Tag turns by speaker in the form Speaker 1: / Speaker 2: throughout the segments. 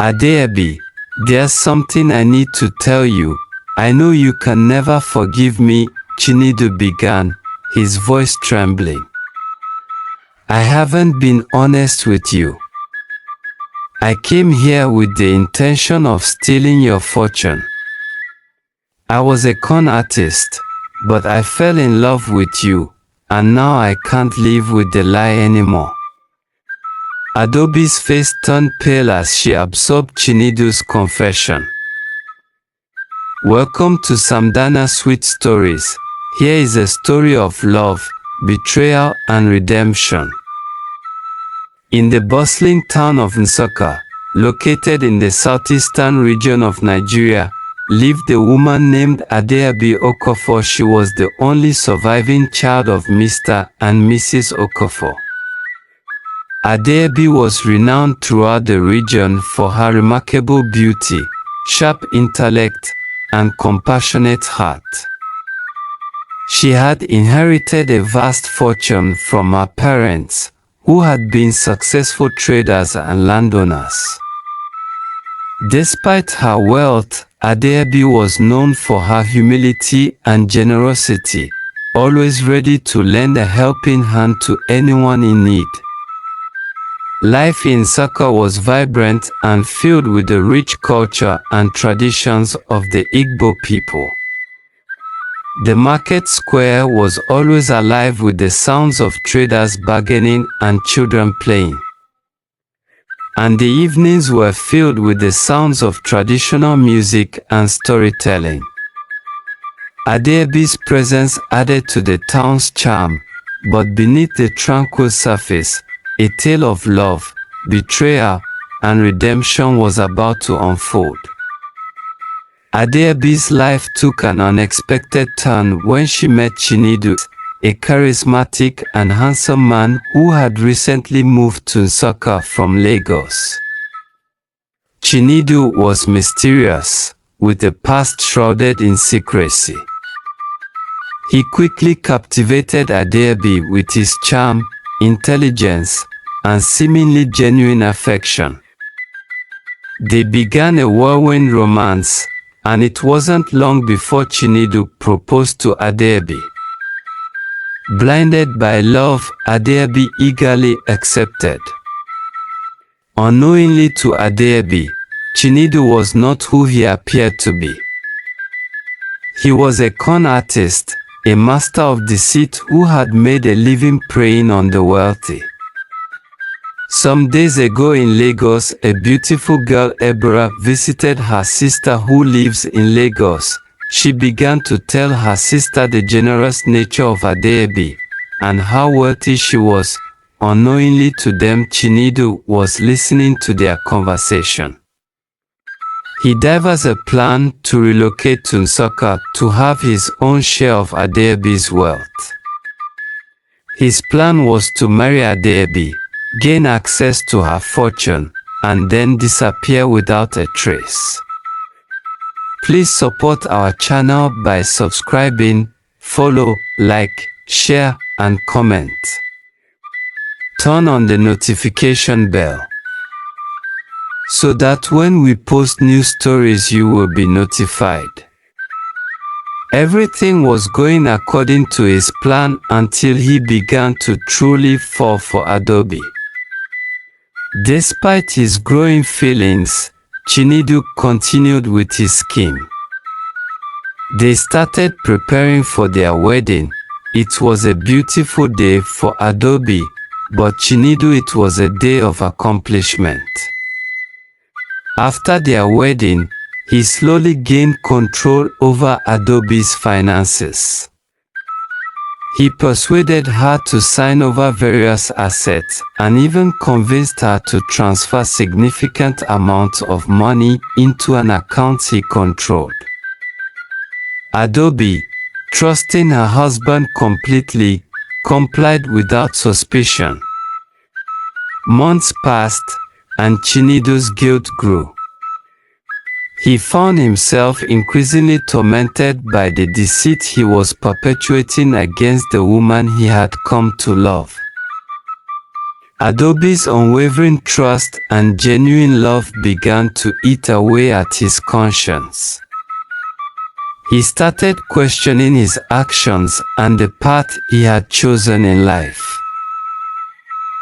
Speaker 1: Adeabi, there's something I need to tell you. I know you can never forgive me, Chinedu began, his voice trembling. I haven't been honest with you. I came here with the intention of stealing your fortune. I was a con artist, but I fell in love with you, and now I can't live with the lie anymore. Adobe's face turned pale as she absorbed Chinedu's confession. Welcome to Samdana Sweet Stories. Here is a story of love, betrayal, and redemption. In the bustling town of Nsukka, located in the southeastern region of Nigeria, lived a woman named Adeabi Okofor. She was the only surviving child of Mr. and Mrs. Okofor. Adeabi was renowned throughout the region for her remarkable beauty, sharp intellect, and compassionate heart. She had inherited a vast fortune from her parents, who had been successful traders and landowners. Despite her wealth, Adeabi was known for her humility and generosity, always ready to lend a helping hand to anyone in need. Life in Nsukka was vibrant and filled with the rich culture and traditions of the Igbo people. The market square was always alive with the sounds of traders bargaining and children playing. And the evenings were filled with the sounds of traditional music and storytelling. Adeabi's presence added to the town's charm, but beneath the tranquil surface, a tale of love, betrayal, and redemption was about to unfold. Adeabi's life took an unexpected turn when she met Chinedu, a charismatic and handsome man who had recently moved to Nsukka from Lagos. Chinedu was mysterious, with a past shrouded in secrecy. He quickly captivated Adeabi with his charm, intelligence, and seemingly genuine affection. They began a whirlwind romance, and it wasn't long before Chinedu proposed to Adeabi. Blinded by love, Adeabi eagerly accepted. Unknowingly to Adeabi, Chinedu was not who he appeared to be. He was a con artist, a master of deceit who had made a living preying on the wealthy. Some days ago in Lagos, a beautiful girl, Ebra, visited her sister who lives in Lagos. She began to tell her sister the generous nature of Adeabi and how wealthy she was. Unknowingly to them, Chinedu was listening to their conversation. He devised a plan to relocate to Nsukka to have his own share of Adeabi's wealth. His plan was to marry Adeabi, gain access to her fortune, and then disappear without a trace. Please support our channel by subscribing, follow, like, share, and comment. Turn on the notification bell so that when we post new stories you will be notified. Everything was going according to his plan until he began to truly fall for Adeabi. Despite his growing feelings, Chinedu continued with his scheme. They started preparing for their wedding. It was a beautiful day for Adeabi, but Chinedu, it was a day of accomplishment. After their wedding, he slowly gained control over Adeabi's finances. He persuaded her to sign over various assets and even convinced her to transfer significant amounts of money into an account he controlled. Adeabi, trusting her husband completely, complied without suspicion. Months passed, and Chinedu's guilt grew. He found himself increasingly tormented by the deceit he was perpetuating against the woman he had come to love. Adobe's unwavering trust and genuine love began to eat away at his conscience. He started questioning his actions and the path he had chosen in life.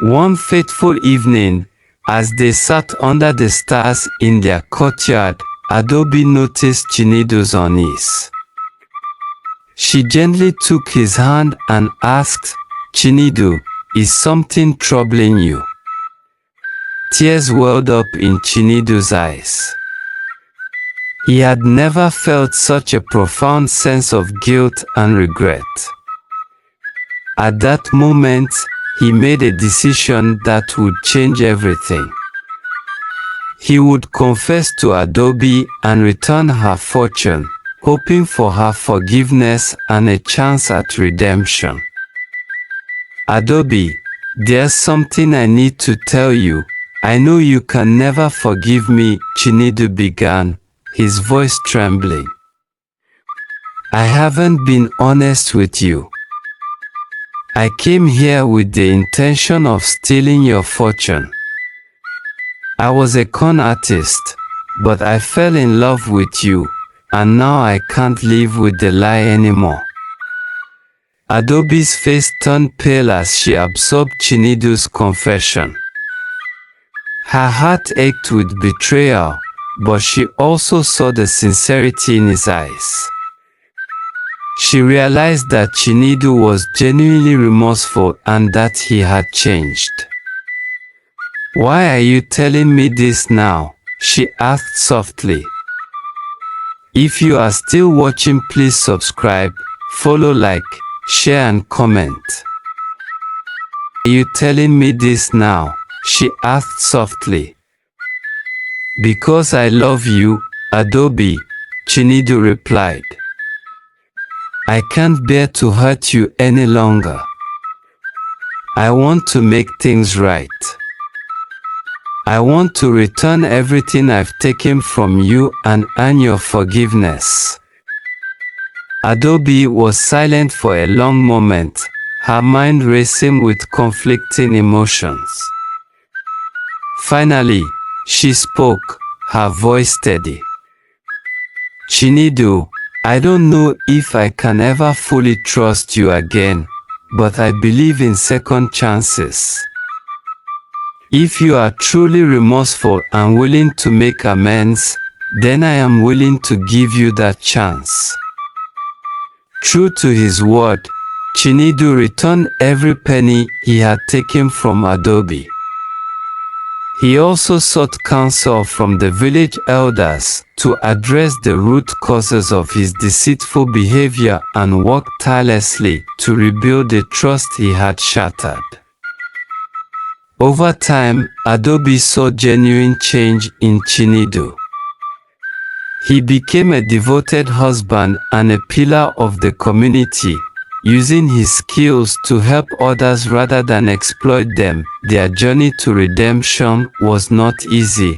Speaker 1: One fateful evening, as they sat under the stars in their courtyard, Adobe noticed Chinedu's unease. She gently took his hand and asked, "Chinedu, is something troubling you?" Tears welled up in Chinedu's eyes. He had never felt such a profound sense of guilt and regret. At that moment, he made a decision that would change everything. He would confess to Adobe and return her fortune, hoping for her forgiveness and a chance at redemption. "Adobe, there's something I need to tell you. I know you can never forgive me," Chinedu began, his voice trembling. "I haven't been honest with you. I came here with the intention of stealing your fortune. I was a con artist, but I fell in love with you, and now I can't live with the lie anymore." Adobe's face turned pale as she absorbed Chinedu's confession. Her heart ached with betrayal, but she also saw the sincerity in his eyes. She realized that Chinedu was genuinely remorseful and that he had changed. "Why are you telling me this now?" she asked softly. If you are still watching, please subscribe, follow, like, share and comment. "Are you telling me this now?" she asked softly. "Because I love you, Adobe," Chinedu replied. "I can't bear to hurt you any longer. I want to make things right. I want to return everything I've taken from you and earn your forgiveness." Adobe was silent for a long moment, her mind racing with conflicting emotions. Finally, she spoke, her voice steady. "Chinedu, I don't know if I can ever fully trust you again, but I believe in second chances. If you are truly remorseful and willing to make amends, then I am willing to give you that chance." True to his word, Chinedu returned every penny he had taken from Adobe. He also sought counsel from the village elders to address the root causes of his deceitful behavior and worked tirelessly to rebuild the trust he had shattered. Over time, Adobe saw genuine change in Chinedu. He became a devoted husband and a pillar of the community, using his skills to help others rather than exploit them. Their journey to redemption was not easy,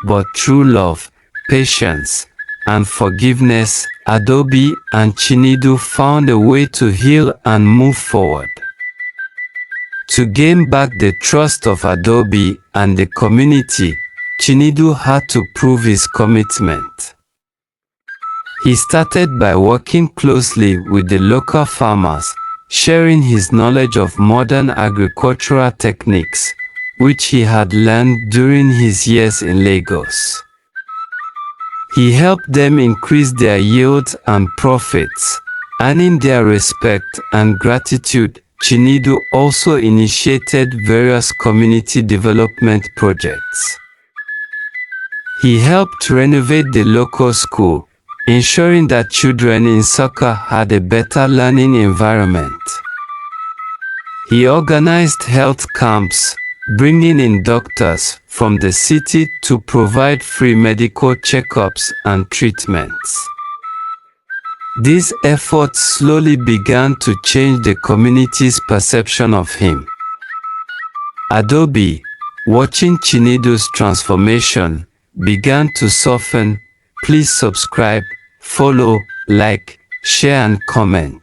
Speaker 1: but through love, patience, and forgiveness, Adobe and Chinedu found a way to heal and move forward. To gain back the trust of Adobe and the community, Chinedu had to prove his commitment. He started by working closely with the local farmers, sharing his knowledge of modern agricultural techniques, which he had learned during his years in Lagos. He helped them increase their yields and profits, earning their respect and gratitude. Chinedu also initiated various community development projects. He helped renovate the local school, ensuring that children in Saka had a better learning environment. He organized health camps, bringing in doctors from the city to provide free medical checkups and treatments. These efforts slowly began to change the community's perception of him. Adobe, watching Chinedu's transformation, began to soften. Please subscribe, follow, like, share and comment,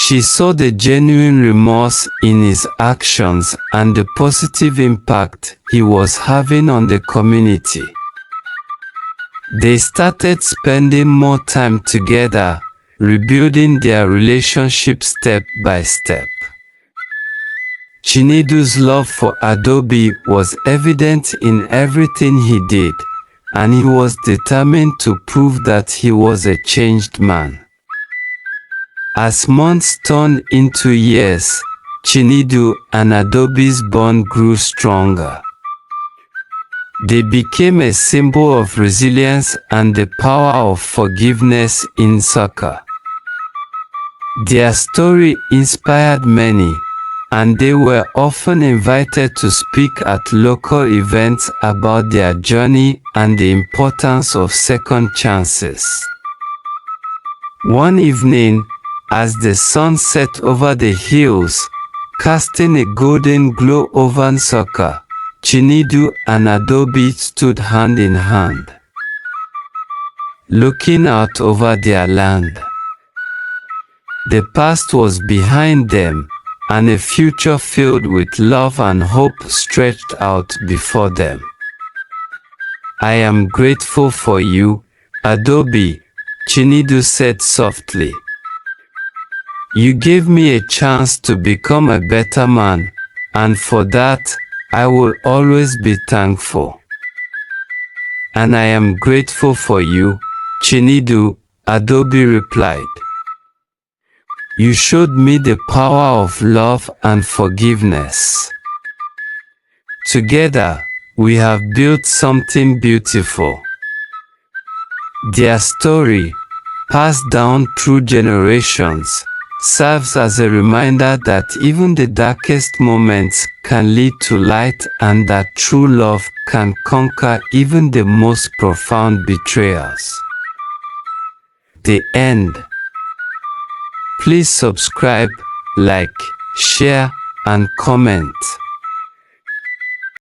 Speaker 1: She saw the genuine remorse in his actions and the positive impact he was having on the community. They started spending more time together, rebuilding their relationship step by step. Chinedu's love for Adaobi was evident in everything he did, and he was determined to prove that he was a changed man. As months turned into years, Chinedu and Adaobi's bond grew stronger. They became a symbol of resilience and the power of forgiveness in Soka. Their story inspired many, and they were often invited to speak at local events about their journey and the importance of second chances. One evening, as the sun set over the hills, casting a golden glow over Nsukka, Chinedu and Adaobi stood hand in hand, looking out over their land. The past was behind them, and a future filled with love and hope stretched out before them. "I am grateful for you, Adaobi," Chinedu said softly. "You gave me a chance to become a better man, and for that, I will always be thankful." "And I am grateful for you, Chinedu," Adaobi replied. "You showed me the power of love and forgiveness. Together, we have built something beautiful." Their story, passed down through generations, serves as a reminder that even the darkest moments can lead to light and that true love can conquer even the most profound betrayals. The end. Please subscribe, like, share, and comment.